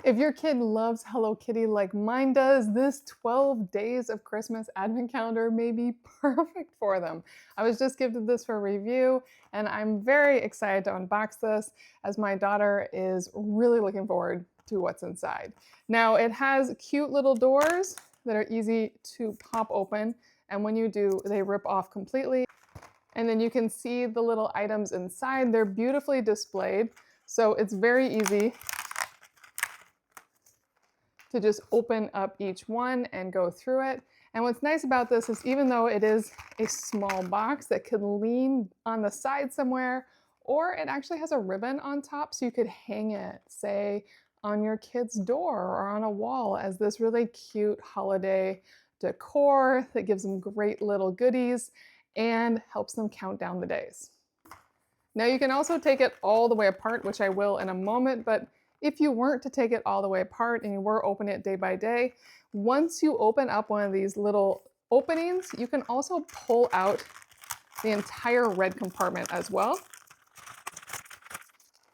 If your kid loves Hello Kitty like mine does, this 12 Days of Christmas Advent Calendar may be perfect for them. I was just gifted this for review, and I'm very excited to unbox this as my daughter is really looking forward to what's inside. Now, it has cute little doors that are easy to pop open, and when you do, they rip off completely. And then you can see the little items inside. They're beautifully displayed, so it's very easy to just open up each one and go through it. And what's nice about this is even though it is a small box that could lean on the side somewhere, or it actually has a ribbon on top so you could hang it, say, on your kid's door or on a wall as this really cute holiday decor that gives them great little goodies and helps them count down the days. Now you can also take it all the way apart, which I will in a moment, but if you weren't to take it all the way apart and you were opening it day by day, once you open up one of these little openings, you can also pull out the entire red compartment as well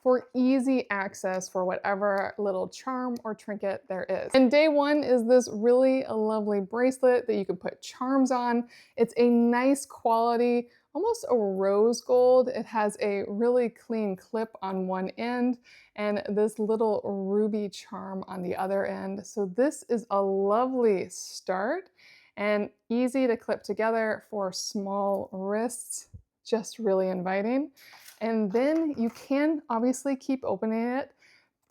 for easy access for whatever little charm or trinket there is. And day one is this really lovely bracelet that you can put charms on. It's a nice quality, almost a rose gold. It has a really clean clip on one end and this little ruby charm on the other end. So this is a lovely start and easy to clip together for small wrists, just really inviting. And then you can obviously keep opening it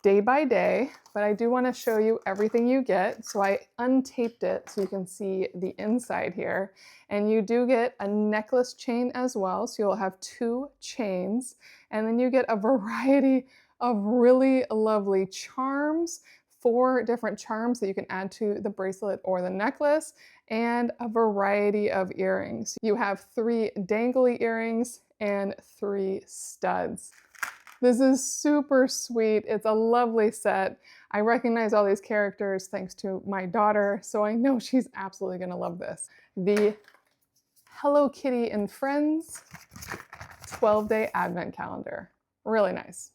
day by day, but I do want to show you everything you get. So I untaped it so you can see the inside here. And you do get a necklace chain as well. So you'll have 2 chains. And then you get a variety of really lovely charms, 4 different charms that you can add to the bracelet or the necklace, and a variety of earrings. You have 3 dangly earrings and 3 studs. This is super sweet. It's a lovely set. I recognize all these characters thanks to my daughter, so I know she's absolutely gonna love this. The Hello Kitty and Friends 12-Day Advent Calendar. Really nice.